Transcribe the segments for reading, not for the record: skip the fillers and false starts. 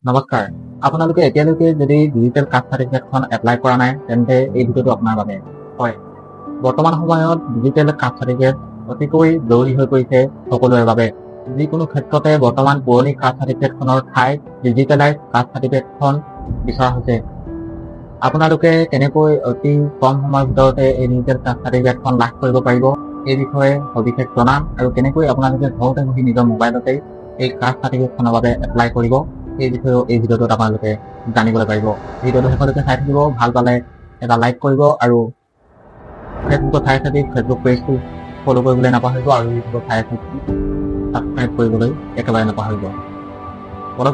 নমস্কাৰ। আপোনালোকে এতিয়ালৈকে যদি ডিজিটেল কাষ্ট চাৰ্টিফিকেটখন এপ্লাই কৰা নাই তেন্তে এই ভিডিঅ'টো আপোনাৰ বাবে। হয়, বৰ্তমান সময়ত ডিজিটেল কাষ্ট চাৰ্টিফিকেট অতিকৈ জৰুৰী হৈ পৰিছে সকলোৰে বাবে। যিকোনো ক্ষেত্ৰতে বৰ্তমান পুৰণি কাষ্ট চাৰ্টিফিকেটখনৰ ঠাইত ডিজিটেলাইজ কাষ্ট চাৰ্টিফিকেটখন বিচৰা হৈছে। আপোনালোকে কেনেকৈ অতি কম সময়ৰ ভিতৰতে এই ডিজিটেল কাষ্ট চাৰ্টিফিকেটখন লাভ কৰিব পাৰিব এই বিষয়ে সবিশেষ জনাম আৰু কেনেকৈ আপোনালোকে ঘৰতে বহি নিজৰ মোবাইলতেই এই কাষ্ট চাৰ্টিফিকেটখনৰ বাবে এপ্লাই কৰিব এই বিষয়েও এই ভিডিঅ'টোত আপোনালোকে জানিবলৈ পাৰিব। ভিডিঅ'টো শেষলৈকে চাই থাকিব, ভাল পালে এটা লাইক কৰিব আৰু ফেচবুকত চাই থাকি ফেচবুক পেজটো ফ'ল' কৰিবলৈ নাপাহৰিব আৰু ইউটিউবত চাই থাকি ছাবস্ক্ৰাইব কৰিবলৈ একেবাৰে নাপাহৰিব।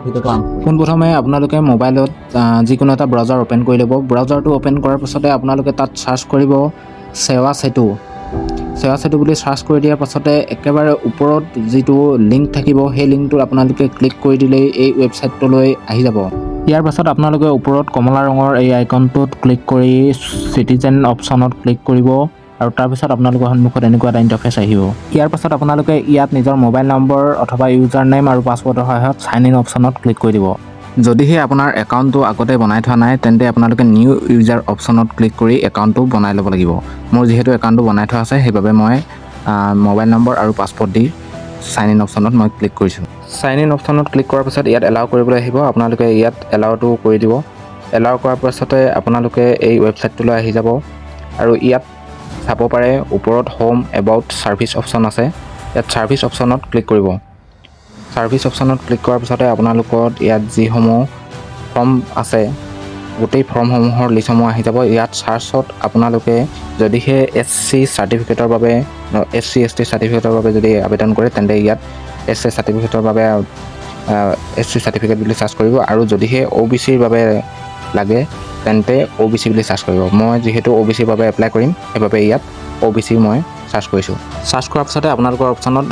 ভিডিঅ'টো আৰম্ভ কৰোঁ। পোনপ্ৰথমে আপোনালোকে মোবাইলত যিকোনো এটা ব্ৰাউজাৰ অ'পেন কৰি ল'ব। ব্ৰাউজাৰটো অ'পেন কৰাৰ পাছতে আপোনালোকে তাত চাৰ্চ কৰিব সেৱা সেতু। সেৱা সেতু বুলি চাৰ্চ কৰি দিয়াৰ পাছতে একেবাৰে ওপৰত যিটো লিংক থাকিব সেই লিংকটোত আপোনালোকে ক্লিক কৰি দিলেই এই ৱেবছাইটটোলৈ আহি যাব। ইয়াৰ পাছত আপোনালোকে ওপৰত কমলা ৰঙৰ এই আইকনটোত ক্লিক কৰি চিটিজেন অপশ্যনত ক্লিক কৰিব আৰু তাৰপিছত আপোনালোকৰ সন্মুখত এনেকুৱা এটা ইণ্টাৰফেচ আহিব। ইয়াৰ পাছত আপোনালোকে ইয়াত নিজৰ মোবাইল নম্বৰ অথবা ইউজাৰ নেম আৰু পাছৱৰ্ডৰ সহায়ত চাইন ইন অপশ্যনত ক্লিক কৰি দিব। যদিহে আপোনাৰ একাউণ্টটো আগতে বনাই থোৱা নাই তেন্তে আপোনালোকে নিউ ইউজাৰ অপশ্যনত ক্লিক কৰি একাউণ্টটো বনাই ল'ব লাগিব। মোৰ যিহেতু একাউণ্টটো বনাই থোৱা আছে সেইবাবে মই মোবাইল নম্বৰ আৰু পাছৱৰ্ড দি চাইন ইন অপশ্যনত মই ক্লিক কৰিছোঁ। চাইন ইন অপশ্যনত ক্লিক কৰাৰ পাছত ইয়াত এলাউ কৰিবলৈ আহিব। আপোনালোকে ইয়াত এলাউটো কৰি দিব। এলাউ কৰাৰ পাছতে আপোনালোকে এই ৱেবছাইটটোলৈ আহি যাব আৰু ইয়াত চাব পাৰে ওপৰত হোম এবাউট ছাৰ্ভিচ অপশ্যন আছে। ইয়াত ছাৰ্ভিচ অপশ্যনত ক্লিক কৰিব। ছাৰ্ভিচ অপশ্যনত ক্লিক কৰাৰ পিছতে আপোনালোকৰ ইয়াত যিসমূহ ফৰ্ম আছে গোটেই ফৰ্মসমূহৰ লিষ্টসমূহ আহি যাব। ইয়াত চাৰ্চত আপোনালোকে যদিহে SC চাৰ্টিফিকেটৰ বাবে SC ST চাৰ্টিফিকেটৰ বাবে যদি আবেদন কৰে তেন্তে ইয়াত SC চাৰ্টিফিকেটৰ বাবে SC চাৰ্টিফিকেট বুলি চাৰ্চ কৰিব আৰু যদিহে OBCৰ বাবে লাগে তেন্তে OBC বুলি চাৰ্চ কৰিব। মই যিহেতু OBCৰ বাবে এপ্লাই কৰিম সেইবাবে ইয়াত OBC মই চাৰ্চ কৰিছোঁ। চাৰ্চ কৰাৰ পিছতে আপোনালোকৰ অপশ্যনত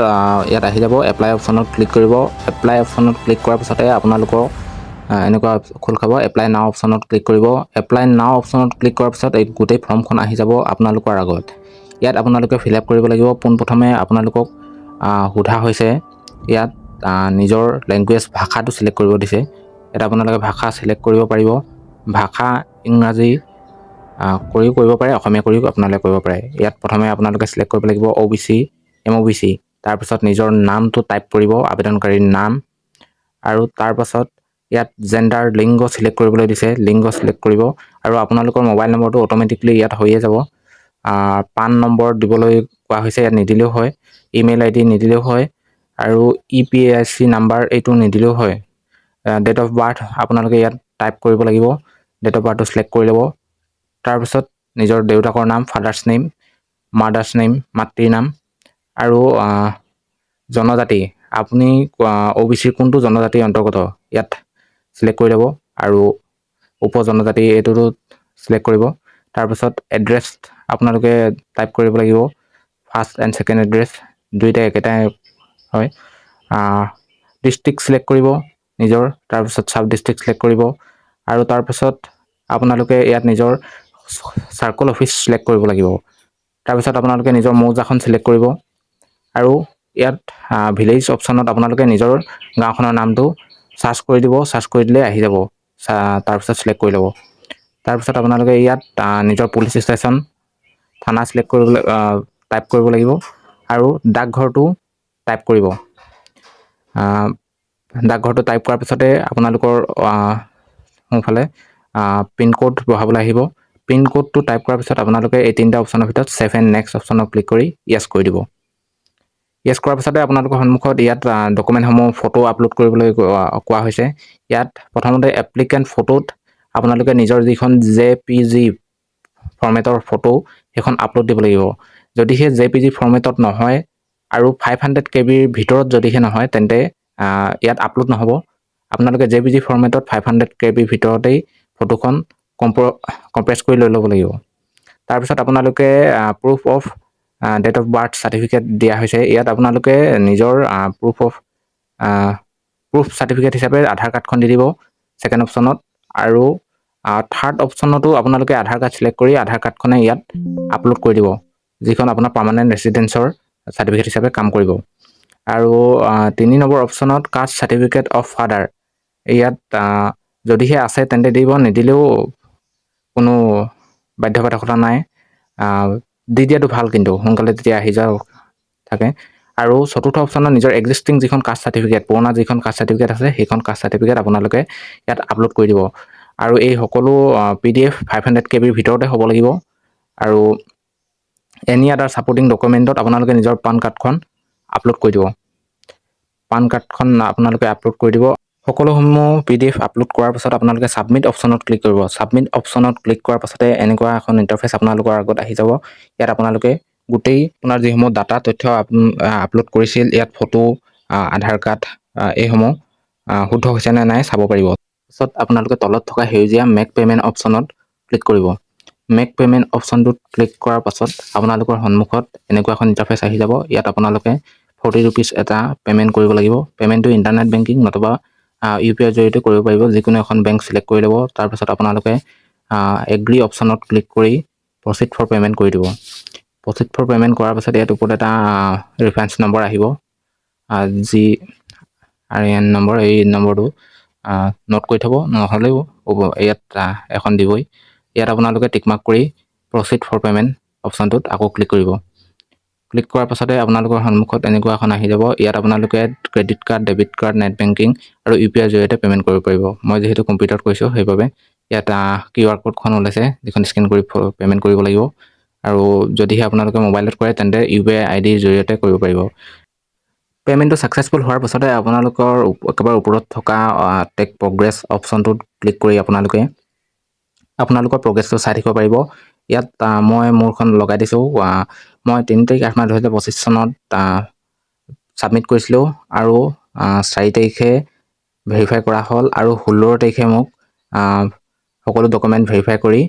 ইয়াত আহি যাব। এপ্লাই অপশ্যনত ক্লিক কৰিব। এপ্লাই অপশ্যনত ক্লিক কৰাৰ পিছতে আপোনালোকৰ এনেকুৱা খোল খাব। এপ্লাই নাও অপশ্যনত ক্লিক কৰিব। এপ্লাই নাও অপশ্যনত ক্লিক কৰাৰ পিছত এই গোটেই ফৰ্মখন আহি যাব আপোনালোকৰ আগত। ইয়াত আপোনালোকে ফিল আপ কৰিব লাগিব। পোনপ্ৰথমে আপোনালোকক সোধা হৈছে ইয়াত নিজৰ লেংগুৱেজ ভাষাটো চিলেক্ট কৰিব দিছে। ইয়াত আপোনালোকে ভাষা চিলেক্ট কৰিব পাৰিব। ভাষা ইংৰাজী কৰিও কৰিব পাৰে, অসমীয়া কৰিও আপোনালোকে কৰিব পাৰে। ইয়াত প্ৰথমে আপোনালোকে চিলেক্ট কৰিব লাগিব OBC MOBC। তাৰপিছত নিজৰ নামটো টাইপ কৰিব, আবেদনকাৰীৰ নাম, আৰু তাৰপাছত ইয়াত জেণ্ডাৰ লিংগ চিলেক্ট কৰিবলৈ দিছে, লিংগ চিলেক্ট কৰিব আৰু আপোনালোকৰ মোবাইল নম্বৰটো অট'মেটিকলি ইয়াত হৈয়ে যাব। পান নম্বৰ দিবলৈ কোৱা হৈছে, ইয়াত নিদিলেও হয়। ইমেইল ID নিদিলেও হয় আৰু EPIC নাম্বাৰ এইটো নিদিলেও হয়। ডেট অফ বাৰ্থ আপোনালোকে ইয়াত টাইপ কৰিব লাগিব। ডেট অফ বাৰ্থটো চিলেক্ট কৰি ল'ব। তাৰপিছত নিজৰ দেউতাকৰ নাম, ফাদাৰ্ছ নেম, মাদাৰ্ছ নেম, মাতৃৰ নাম আৰু জনজাতি আপুনি OBCৰ কোনটো জনজাতিৰ অন্তৰ্গত ইয়াত চিলেক্ট কৰি ল'ব আৰু উপজনজাতি এইটোতো চিলেক্ট কৰিব। তাৰপিছত এড্ৰেছ আপোনালোকে টাইপ কৰিব লাগিব। ফাৰ্ষ্ট এণ্ড ছেকেণ্ড এড্ৰেছ দুইটা একেটাই হয়। ডিষ্ট্ৰিক্ট চিলেক্ট কৰিব নিজৰ, তাৰপিছত চাব ডিষ্ট্ৰিক্ট চিলেক্ট কৰিব আৰু তাৰপিছত আপোনালোকে ইয়াত নিজৰ চাৰ্কল অফিচ চিলেক্ট কৰিব লাগিব। তাৰপিছত আপোনালোকে নিজৰ মৌজাখন চিলেক্ট কৰিব আৰু ইয়াত ভিলেজ অপশ্যনত আপোনালোকে নিজৰ গাঁওখনৰ নামটো চাৰ্চ কৰি দিব। চাৰ্চ কৰি দিলে আহি যাব। তাৰপিছত চিলেক্ট কৰি ল'ব। তাৰপিছত আপোনালোকে ইয়াত নিজৰ পুলিচ ষ্টেচন, থানা চিলেক্ট কৰিবলৈ টাইপ কৰিব লাগিব আৰু ডাকঘৰটো টাইপ কৰিব। ডাকঘৰটো টাইপ কৰাৰ পিছতে আপোনালোকৰ সোঁফালে পিনক'ড বহাবলৈ আহিব। পিনক'ডটো টাইপ কৰাৰ পিছত আপোনালোকে এই তিনিটা অপশ্যনৰ ভিতৰত ছেভ এণ্ড নেক্সট অপশ্যনত ক্লিক কৰি য়েছ কৰি দিব। য়েছ কৰাৰ পিছতে আপোনালোকৰ সন্মুখত ইয়াত ডকুমেণ্টসমূহ ফটো আপলোড কৰিবলৈ কোৱা হৈছে। ইয়াত প্ৰথমতে এপ্লিকেণ্ট ফটোত আপোনালোকে নিজৰ যিখন JPG ফৰ্মেটৰ ফটো সেইখন আপলোড দিব লাগিব। যদিহে JPG ফৰ্মেটত নহয় আৰু 500 KBৰ ভিতৰত যদিহে নহয় তেন্তে ইয়াত আপলোড নহ'ব। আপোনালোকে JPG ফৰ্মেটত 500 KBৰ ভিতৰতেই ফটোখন কম্প্ৰেছ কৰি লৈ ল'ব লাগিব। তাৰপিছত আপোনালোকে proof of date of birth certificate দিয়া হৈছে। ইয়াত আপোনালোকে নিজৰ প্ৰুফ চাৰ্টিফিকেট হিচাপে আধাৰ কাৰ্ডখন দি দিব ছেকেণ্ড অপশ্যনত আৰু থাৰ্ড অপশ্যনতো আপোনালোকে আধাৰ কাৰ্ড চিলেক্ট কৰি আধাৰ কাৰ্ডখনে ইয়াত আপলোড কৰি দিব, যিখন আপোনাৰ পাৰ্মানেণ্ট ৰেচিডেঞ্চৰ চাৰ্টিফিকেট হিচাপে কাম কৰিব। আৰু 3 নম্বৰ অপশ্যনত কাষ্ট চাৰ্টিফিকেট অফ ফাদাৰ ইয়াত যদিহে আছে তেন্তে দিব, নিদিলেও কোনো বাধ্যবাধকতা নাই। দি দিয়াটো ভাল, কিন্তু সোনকালে তেতিয়া আহি যাওক থাকে। আৰু চতুৰ্থ অপশ্যনত নিজৰ এক্সিষ্টিং যিখন কাষ্ট চাৰ্টিফিকেট, পুৰণা যিখন কাষ্ট চাৰ্টিফিকেট আছে সেইখন কাষ্ট চাৰ্টিফিকেট আপোনালোকে ইয়াত আপলোড কৰি দিব। আৰু এই সকলো PDF 500 KB ভিতৰতে হ'ব লাগিব। আৰু এনি আদাৰ ছাপৰ্টিং ডকুমেণ্টত আপোনালোকে নিজৰ পান কাৰ্ডখন আপলোড কৰি দিব। পান কাৰ্ডখন আপোনালোকে আপলোড কৰি দিব। সকলোসমূহ PDF আপলোড কৰাৰ পাছত আপোনালোকে ছাবমিট অপশ্যনত ক্লিক কৰিব। ছাবমিট অপশ্যনত ক্লিক কৰাৰ পাছতে এনেকুৱা এখন ইণ্টাৰফেচ আপোনালোকৰ আগত আহি যাব। ইয়াত আপোনালোকে গোটেই আপোনাৰ যিসমূহ ডাটা তথ্য আপলোড কৰিছিল, ইয়াত ফটো, আধাৰ কাৰ্ড, এইসমূহ শুদ্ধ হৈছে নে নাই চাব পাৰিব। তাৰপিছত আপোনালোকে তলত থকা সেউজীয়া মেক পে'মেণ্ট অপশ্যনত ক্লিক কৰিব। মেক পে'মেণ্ট অপশ্যনটোত ক্লিক কৰাৰ পাছত আপোনালোকৰ সন্মুখত এনেকুৱা এখন ইণ্টাৰফেচ আহি যাব। ইয়াত আপোনালোকে 40 ৰুপিজ এটা পে'মেণ্ট কৰিব লাগিব। পে'মেণ্টটো ইণ্টাৰনেট বেংকিং নতুবা UPI জৰিয়তে কৰিব পাৰিব। যিকোনো এখন বেংক চিলেক্ট কৰি ল'ব। তাৰপিছত আপোনালোকে এগ্ৰি অপশ্যনত ক্লিক কৰি প্ৰচিড ফৰ পে'মেণ্ট কৰি দিব। প্ৰচিড ফৰ পে'মেণ্ট কৰাৰ পাছত ইয়াত ওপৰত এটা ৰেফাৰেঞ্চ নম্বৰ আহিব, GRN নম্বৰ। এই নম্বৰটো নোট কৰি থ'ব, নহ'লেও হ'ব, ইয়াত এখন দিবই। ইয়াত আপোনালোকে টিকমাৰ্ক কৰি প্ৰচিড ফৰ পে'মেণ্ট অপশ্যনটোত আকৌ ক্লিক কৰিব। ক্লিক কৰাৰ পাছতে আপোনালোকৰ সন্মুখত এনেকুৱা এখন আহি যাব। ইয়াত আপোনালোকে credit card, debit card, net banking আৰু UPI জৰিয়তে পে'মেণ্ট কৰিব পাৰিব। মই যিহেতু কম্পিউটাৰত কৰিছোঁ সেইবাবে ইয়াত QR কোডখন ওলাইছে, যিখন স্কেন কৰি পে'মেণ্ট কৰিব লাগিব। আৰু যদিহে আপোনালোকে মোবাইলত কৰে তেন্তে UPI ID জৰিয়তে কৰিব পাৰিব। পে'মেণ্টটো ছাকচেছফুল হোৱাৰ পাছতে আপোনালোকৰ একেবাৰে ওপৰত থকা টেক প্ৰগ্ৰেছ অপশ্যনটোত ক্লিক কৰি আপোনালোকৰ প্ৰগ্ৰেছটো চাই থাকিব পাৰিব। ইয়াত মই মোৰখন লগাই দিছোঁ। মই 3 তাৰিখ 8 মাহ 2025 চনত ছাবমিট কৰিছিলোঁ আৰু 4 তাৰিখে ভেৰিফাই কৰা হ'ল আৰু 16 তাৰিখে মোক সকলো ডকুমেণ্ট ভেৰিফাই কৰি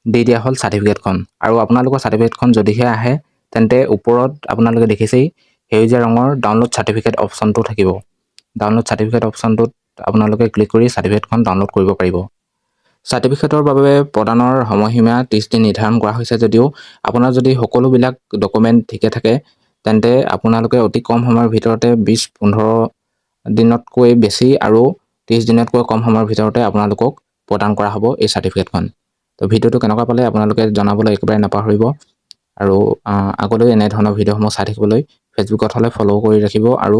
দি দিয়া হ'ল চাৰ্টিফিকেটখন। আৰু আপোনালোকৰ চাৰ্টিফিকেটখন যদিহে আহে তেন্তে ওপৰত আপোনালোকে দেখিছেই সেউজীয়া ৰঙৰ ডাউনলোড চাৰ্টিফিকেট অপশ্যনটো থাকিব। ডাউনলোড চাৰ্টিফিকেট অপশ্যনটোত আপোনালোকে ক্লিক কৰি চাৰ্টিফিকেটখন ডাউনলোড কৰিব পাৰিব। চাৰ্টিফিকেটৰ বাবে প্ৰদানৰ সময়সীমা 30 দিন নিৰ্ধাৰণ কৰা হৈছে যদিও আপোনাৰ যদি সকলোবিলাক ডকুমেণ্ট ঠিকে থাকে তেন্তে আপোনালোকে অতি কম সময়ৰ ভিতৰতে 20-15 দিনতকৈ বেছি আৰু 30 দিনতকৈ কম সময়ৰ ভিতৰতে আপোনালোকক প্ৰদান কৰা হ'ব এই চাৰ্টিফিকেটখন। তো ভিডিঅ'টো কেনেকুৱা পালে আপোনালোকে জনাবলৈ একেবাৰে নাপাহৰিব। আৰু আগলৈ এনেধৰণৰ ভিডিঅ'সমূহ চাই থাকিবলৈ ফেচবুকত হ'লে ফ'ল' কৰি ৰাখিব আৰু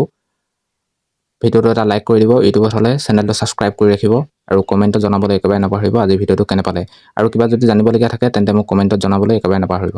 ভিডিঅ'টো এটা লাইক কৰি দিব। ইউটিউবত হ'লে চেনেলটো ছাবস্ক্ৰাইব কৰি ৰাখিব আৰু কমেণ্টত জনাবলৈ একেবাৰে নাপাহৰিব আজি ভিডিঅ'টো কেনে পালে। আৰু কিবা যদি জানিবলগীয়া থাকে তেন্তে মোক কমেণ্টত জনাবলৈ একেবাৰে নাপাহৰিব।